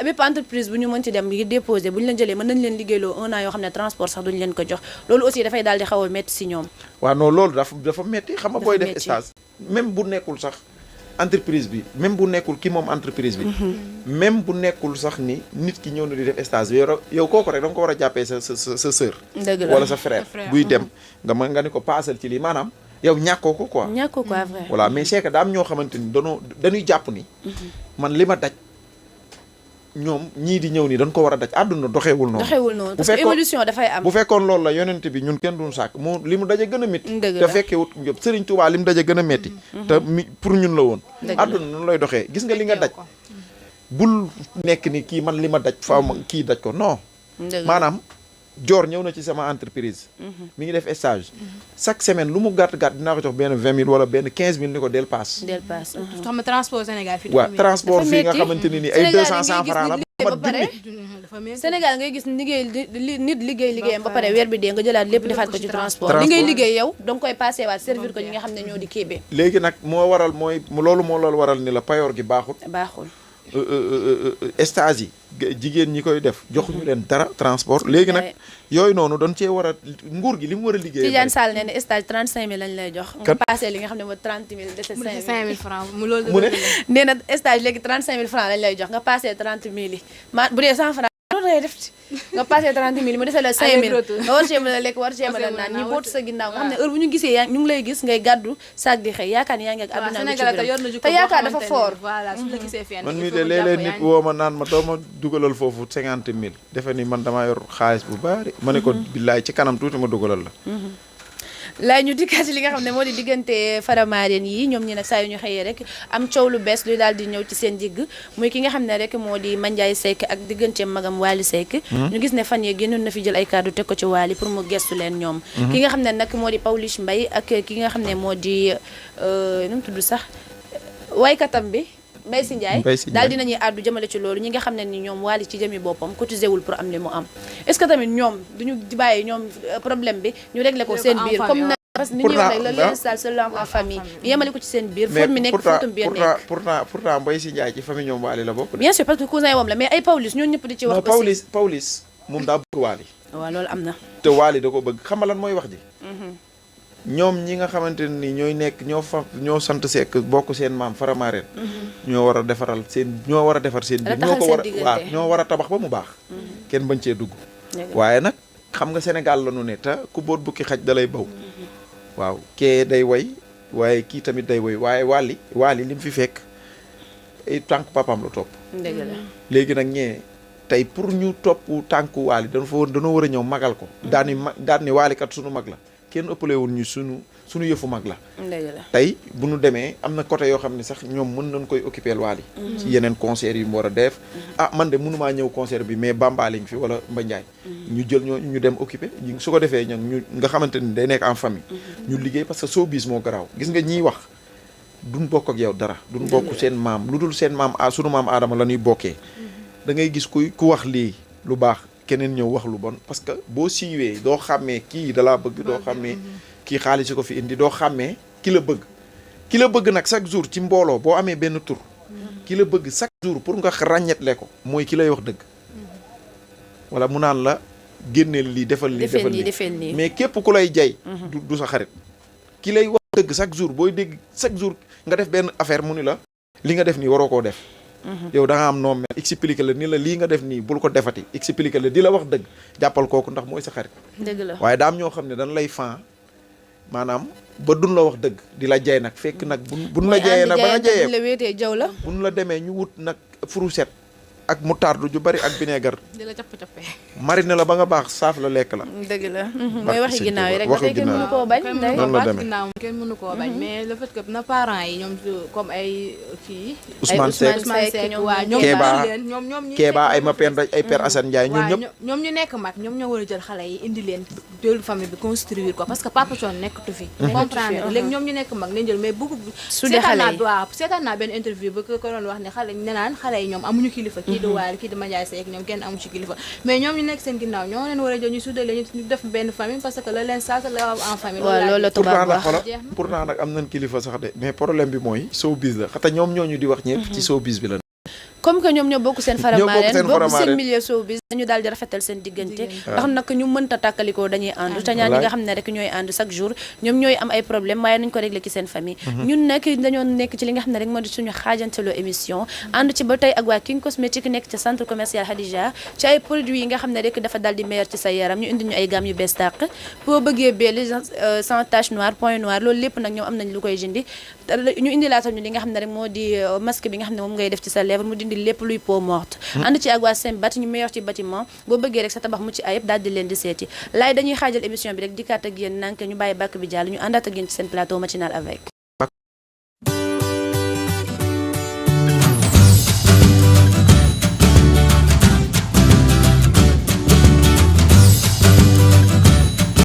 bépp entreprise bu ñu mën ci dem ngir déposer bu ñu leen jëlee mën nañ leen liggéeyloo 1 an yoo xam ne transport sax duñu leen ko jox loolu aussi dafay daal di xaw a métti si ñoom. waaw non loolu dafa métti xam nga booy def stage même bu nekkul sax entreprise bi même bu nekkul ki moom entreprise bi même bu nekkul sax ni nit ki ñëw na di def stage bi yow kooku rek da nga ko war a jàppee sa sœur wala sa frère buy dem nga ni ko paasal ci lii maanaam yow ñàkkoo ko quoi vrai voilà mais c'est que daa am ñoo xamante ni dañuy jàpp ni man li ma daj ñoom ñii di ñëw nii dañ ko war a daj àdduna doxewul noonu parce que évolution dafay am bu fekkoon loolu la yonent bi ñun kenn duñ sàkk mu li mu daje gën a métti te fekkee wut ñëpp Sëriñ Tuubaa li mu daje gën a métti te pour ñun la woon àdduna noonu lay doxee gis nga li nga daj bul nekk ni kii man li ma daj faaw ma kii daj ko non maanaam Dior ñëw na ci sama entreprise mi ngi def stage chaque semaine lu mu gàtt-gàtt dinaa ko jox benn 20 000 wala benn 15 000 ni ko del passe xam nga transport Sénégal fii waaw transport fii nga xamante ni ay 200 francs la ba pare Sénégal ngay gis nit liggéeyam ba pare weer bi dee nga jëlaat lépp defaat ko ci transport li ngay liggéey yow danga koy passé waat servir ko ñi nga xam ne ñoo di Kébé léegi nag moo loolu waral ni la payoor gi baaxul stage yi jigéen ñi koy def joxuñu leen dara transport léegi nag yooyu noonu doon cee war a nguur gi li mu war a liggéey Tidiane Sall nee na stage 35 000 lañ lay jox nga passé li nga xam ne mooy 30 000 dese 5 000 francs mu ne nee na stage léegi 35 000 francs lañ lay jox nga passé 30 000 yi bu dee 100 francs loolu ngay def nga passé 30 000 mu dese la 5 000 nga war cee mën a lekk war cee mën a naan ñi bootu sa ginnaaw nga xam ne heure bu ñu gisee yaa ñu ngi lay gis ngay gàddu sac di xëy yaakaar ni yaa ngi ak àdduna te yaakaar dafa fort man mii de léeg-léeg nit woo ma naan ma doo ma dugalal foofu 50 000 defe ni man damaa yor xaalis bu bari ma ne ko billaay ci kanam tuuti ma dugalal la laay ñu dikkaat li nga xam ne moo di diggante Faramareen yi ñoom ñi nag saa yu ñu xëyee rek am coow lu bees luy daal di ñëw ci seen digg muy ki nga xam ne rek moo di Mandiaye Seck ak diggante magam Wally Seck ñu gis ne fan yee génnoon na fi jël ay kàddu teg ko ci Wally pour mu gestu leen ñoom ki nga xam ne nag moo di Pawlish Mbaye ak ki nga xam ne moo di nu mu tudd sax waykatam bi Mbaye Sy Ndiaye daal dinañuy àddu jëmale ci loolu ñi nga xam ne ni ñoom Wally ci jëmi boppam cotisé wul pour am li mu am est-ce que tamit ñoom duñu bàyyi ñoom problème bi ñu réglé ko seen biir comme na parce que ni ñuy wax rek la l'instal seul en famille yemale ko ci seen biir fóot mi nekk fóotum biir nekk pourtant Mbaye Sy Ndiaye ci famille ñoom Wally la bokk bien sûr parce que cousin wam la mais ay Pawlish ñoo ñëpp di ci wax aussi Pawlish moom daa bëgg Wally waaw loolu am na te Wally da ko bëgg xam nga lan mooy wax ji ñoom ñi nga xamante ni ñooy nekk ñoo sant Seck bokk seen maam Faramareen ñoo war a defar seen biir ñoo war a tabax ba mu baax kenn bañ cee dugg waaye nag xam nga Sénégal la ñu ne te ku boot bukki xaj da lay baw waaw kee day woy waaye kii tamit day woy waaye Wally li mu fi fekk ay tànk papaam la topp léegi nag ñee tey pour ñu topp tànku Wally dañoo war a ñëw magal ko daan ni Wally kat sunu mag la kenn ëppalewul ñu sunu yëfu mag la tey bu ñu demee am na côté yoo xam ne sax ñoom mën nañ koy occuper Wally ci yeneen concert yu mu war a def man de mënumaa ñëw concert bi mais Bambaali ngi fi wala Mba Ndiaye ñu jël ñu dem occuper su ko defee ñu nga xamante ni day nekk en famille ñu liggéey parce que showbiz moo garaaw gis nga ñiy wax duñ bokk ak yow dara duñ bokk seen maam lu dul seen maam sunu maam Aadama la ñuy bokkee da ngay gis ku wax lii lu baax keneen ñëw wax lu bon parce que boo siiwee doo xàmmee kii dalaa bëgg doo xàmmee kii xaalis ko fi indi doo xàmmee ki la bëgg nag chaque jour ci mbooloo boo amee benn tur ki la bëgg chaque jour pour nga ràññetle ko mooy ki lay wax dëgg wala mu naan la génneel lii defal lii mais képp ku lay jay du sa xarit ki lay wax dëgg chaque jour booy dégg chaque jour nga def benn affaire mu ni la li nga def nii waroo koo def yow da nga am noo mel expliqué la ni la lii nga def nii bul ko defati expliqué la di la wax dëgg jàppal kooku ndax mooy sa xarit dëgg la waaye daa am ñoo xam ne dañ lay fan maanaam ba duñ la wax dëgg di la jay nag fekk nag buñ la jayee nag ba nga jayee la wéetee jaw la buñ la demee ñu wut nag fourchette ak moutarde ju bari ak vinaigre di la capp-cappee marine la ba nga baax saaf la lekk la dëgg la mooy waxi ginnaaw yi rek ba tey kenn mënu koo bañ kenn mënu koo bañ mais le fait que na parents yi ñoom comme ay kii Ousmane Seck waa ñoom Kéba ay Mapenda ay Père Assane Ndiaye ñoom ñu nekk mag ñoom ñoo war a jël xale yi indi leen jël famille bi construire ko parce que Papa Thione nekkatu fi comprendre léegi ñoom ñu nekk mag nañ jël mais bëgg seetaan naa benn interview ba ko doon wax ne xale yi ñoom amuñu kilifa kii di Wally kii di Mandiaye Seck ñoom kenn amu ci kilifa mais ñoom ñu nekk seen ginnaaw ñoo leen war a jël ñu suddale ñu def benn famille parce que la leen sa la en famille loolu la tubaab wax pourtant nag am nañ kilifa sax de mais problème bi mooy showbiz la xata ñoom ñooñu di wax ñëpp ci showbiz bi la comme que ñoom ñoo bokk seen Faramareen bokk seen milieu showbiz dañu daal di rafetal seen diggante ndax nag ñu mënta tàkkalikoo dañuy àndu te ñaar ñi nga xam ne rek ñooy àndu chaque jour ñoom ñooy am ay problème waaye nañ ko régler ci seen famille ñun nag dañoo nekk ci li nga xam ne rek moo di suñu xaajanteloo émission ànd ci ba tey ak waa King Cosmétique nekk ci centre commercial Hadija ci ay produits yi nga xam ne rek dafa daal di meilleur ci sa yaram ñu indi ñu ay gamme yu bees tàq boo bëggee belli sans tache noire point noire loolu lépp nag ñoom am nañ lu koy jindi ñu indi laatal ñu li nga xam ne rek moo di masque bi nga xam ne moom ngay def ci sa lèvre mu dindi lépp luy peau morte ànd ci ak waa Sembat ñu meilleur ci bâtiment boo bëggee rek sa tabax mu ci ayib daal di leen di seeti laay dañuy xaajal émission bi rek dikkaat ak yéen nank ñu bàyyi bàkk bi jàll ñu àndaat ak yéen ci seen plateau matinal avec